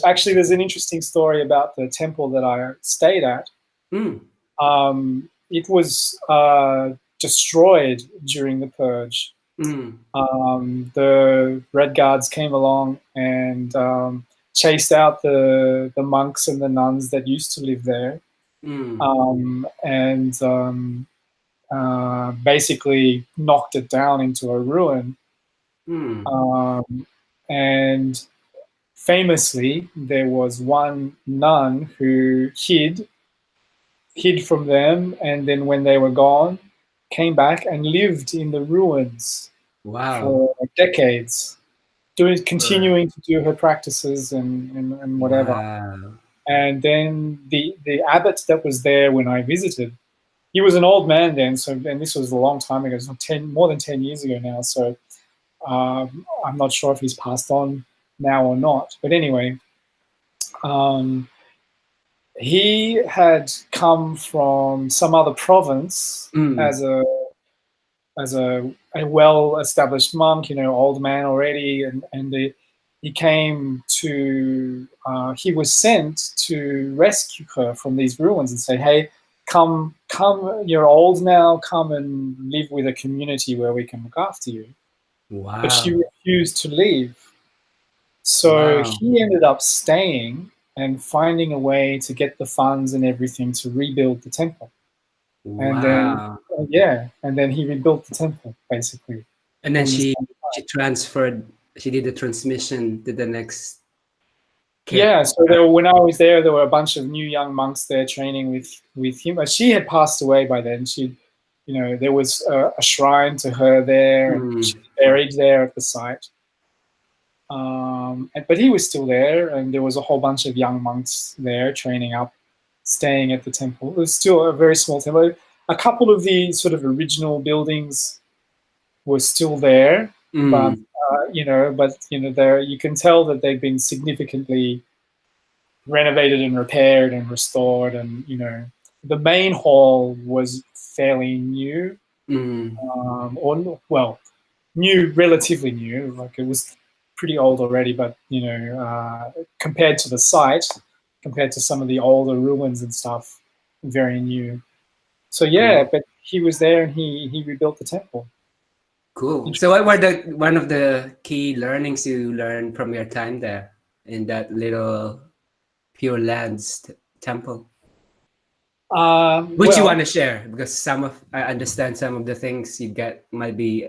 Actually, there's an interesting story about the temple that I stayed at. It was destroyed during the purge. The Red Guards came along and chased out the monks and the nuns that used to live there, and basically knocked it down into a ruin. And famously, there was one nun who hid from them, and then when they were gone, came back and lived in the ruins for decades, continuing to do her practices and whatever. And then the abbot that was there when I visited, he was an old man then, and this was a long time ago, more than 10 years ago now, so I'm not sure if he's passed on now or not. But anyway, he had come from some other province as a well-established monk, old man already, and he came to. He was sent to rescue her from these ruins and say, "Hey, come! You're old now. Come and live with a community where we can look after you." Wow! But she refused to leave, so he ended up staying and finding a way to get the funds and everything to rebuild the temple. And then, and then he rebuilt the temple basically. And then she transferred. She did the transmission to the next. Yeah. So when I was there were a bunch of new young monks there training with him. But she had passed away by then. She, there was a shrine to her there, and she was buried there at the site. But he was still there, and there was a whole bunch of young monks there training up, staying at the temple. It was still a very small temple. A couple of the sort of original buildings were still there, but there you can tell that they've been significantly renovated and repaired and restored. And the main hall was fairly new, new, relatively new. Like it was pretty old already, but compared to the site, compared to some of the older ruins and stuff, very new. So but he was there and he rebuilt the temple. Cool. So what were one of the key learnings you learned from your time there in that little Pure Lands temple? Which you want to share? Because I understand some of the things you get might be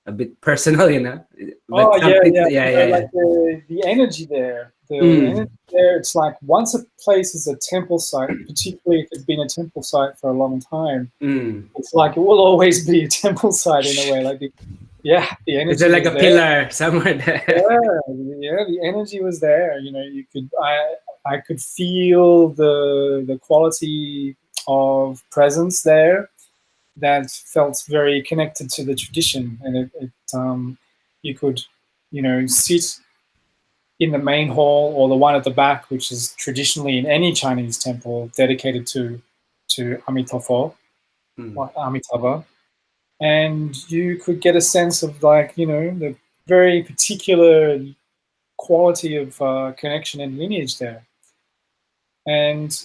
a bit personal, But Like the energy there. The energy there, it's like once a place is a temple site, particularly if it's been a temple site for a long time, it's like it will always be a temple site in a way. Like the energy. Is it like a pillar somewhere there? The energy was there. I could feel the quality of presence there that felt very connected to the tradition, and you could sit in the main hall or the one at the back, which is traditionally in any Chinese temple dedicated to Ēmítuófó, or Amitabha, and you could get a sense of the very particular quality of connection and lineage there. And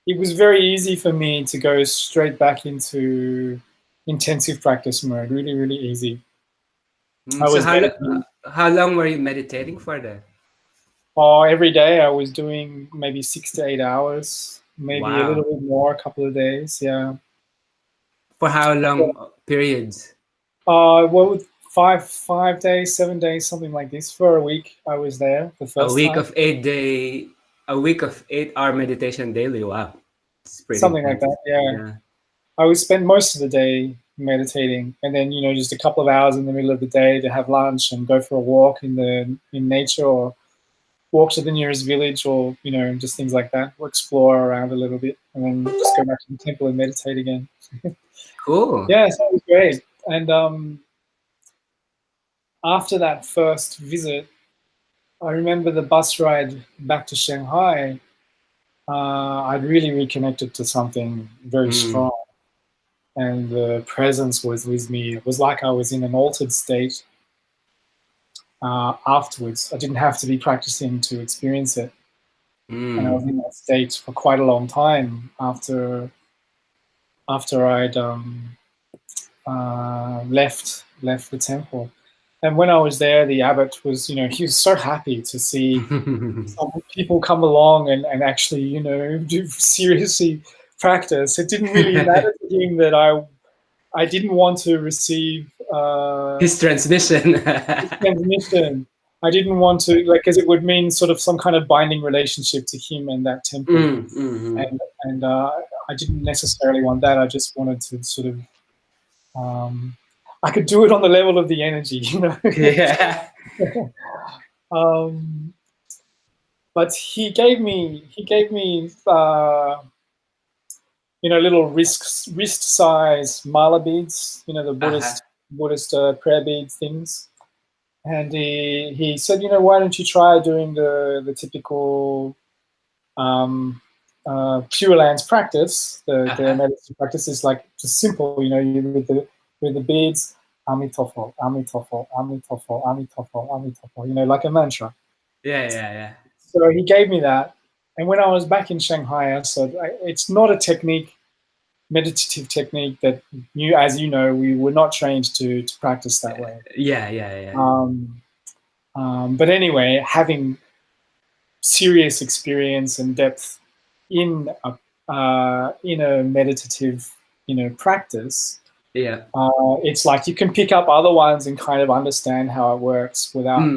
it was very easy for me to go straight back into intensive practice mode, really, really easy. How long were you meditating for that? Every day I was doing maybe 6 to 8 hours, maybe a little bit more, a couple of days, yeah. For how long periods? 5 days, 7 days, something like this. For a week I was there the first time. A week of 8-hour meditation daily. Wow. Something like that, yeah. I would spend most of the day meditating, and then just a couple of hours in the middle of the day to have lunch and go for a walk in nature, or walk to the nearest village, or just things like that, or explore around a little bit, and then just go back to the temple and meditate again. Cool. Yeah, so it was great. And after that first visit, I remember the bus ride back to Shanghai. I'd really reconnected to something very strong, and the presence was with me. It was like I was in an altered state. afterwards. I didn't have to be practicing to experience it. And I was in that state for quite a long time after I'd left the temple. And when I was there, the abbot was, he was so happy to see some people come along and actually, do seriously practice. It didn't really matter to him that I didn't want to receive his transmission. I didn't want to, because it would mean sort of some kind of binding relationship to him and that temple. And I didn't necessarily want that. I just wanted to sort of, I could do it on the level of the energy, Yeah. But he gave me little wrist size mala beads, the Buddhist prayer beads things. And he said, why don't you try doing the typical Pure Lands practice? The medicine practice is like just simple, with the beads, Ēmítuófó, Ēmítuófó, Ēmítuófó, Ēmítuófó, Ēmítuófó, like a mantra. Yeah. So he gave me that. And when I was back in Shanghai, I said, it's not a meditative technique that as you know, we were not trained to practice that way. Yeah. But anyway, having serious experience and depth in a meditative, practice, it's like you can pick up other ones and kind of understand how it works without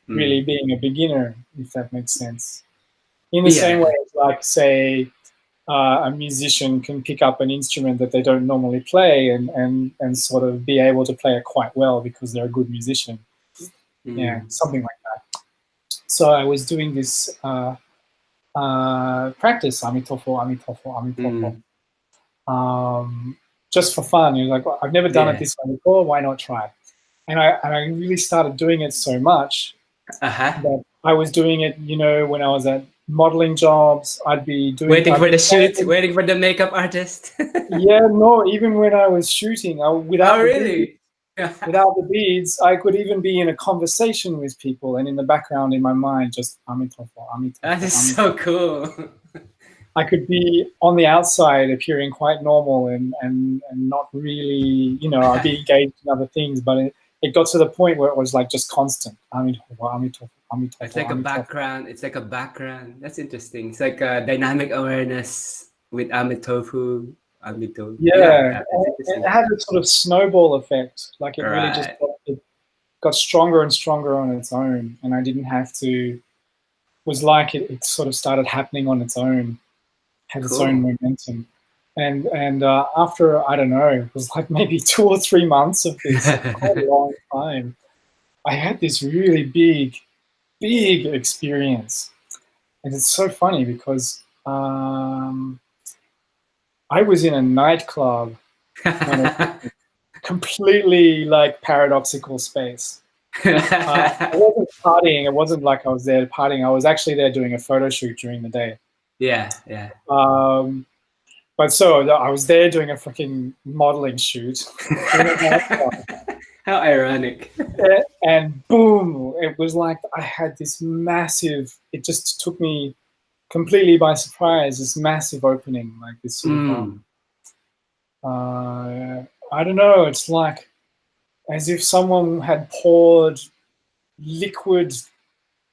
really being a beginner, if that makes sense. In the same way as, like, say, a musician can pick up an instrument that they don't normally play and sort of be able to play it quite well because they're a good musician. Yeah, something like that. So I was doing this practice, Ēmítuófó, Ēmítuófó, Ēmítuófó, just for fun. You're like, well, I've never done it this way before. Why not try? And I really started doing it so much that I was doing it, when I was at modeling jobs, I'd be doing waiting for the shoot, waiting for the makeup artist. Even when I was shooting, without the beads, I could even be in a conversation with people, and in the background, in my mind, just Ēmítuófó, Ēmítuófó. That is so cool. I could be on the outside appearing quite normal and not really, I'd be engaged in other things, but it got to the point where it was like just constant. Ēmítuófó, Ēmítuófó, Ēmítuófó. It's like a background. It's like a background. That's interesting. It's like a dynamic awareness with Ēmítuófó. Yeah, it had a sort of snowball effect. Like it really just got stronger and stronger on its own, and I didn't have to. It was like it sort of started happening on its own, had its own momentum, and after, I don't know, it was like maybe 2 or 3 months of this, quite a long time, I had this really big experience, and it's so funny because I was in a nightclub, completely like paradoxical space. I wasn't partying. It wasn't like I was there partying. I was actually there doing a photo shoot during the day. Yeah. But so I was there doing a freaking modeling shoot. How ironic. And boom, it was like I had this massive, it just took me completely by surprise, this massive opening, like this sort of, I don't know, it's like as if someone had poured liquid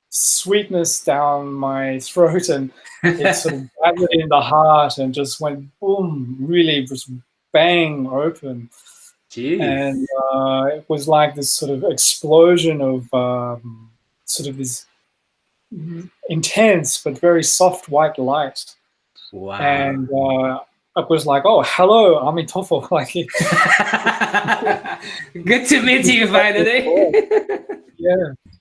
sweetness down my throat, and it sort of gathered in the heart and just went boom, really just bang open. Jeez. And it was like this sort of explosion of sort of this intense but very soft white light. Wow. And it was like, oh, hello, Ēmítuófó. Like, good to meet you finally. Yeah.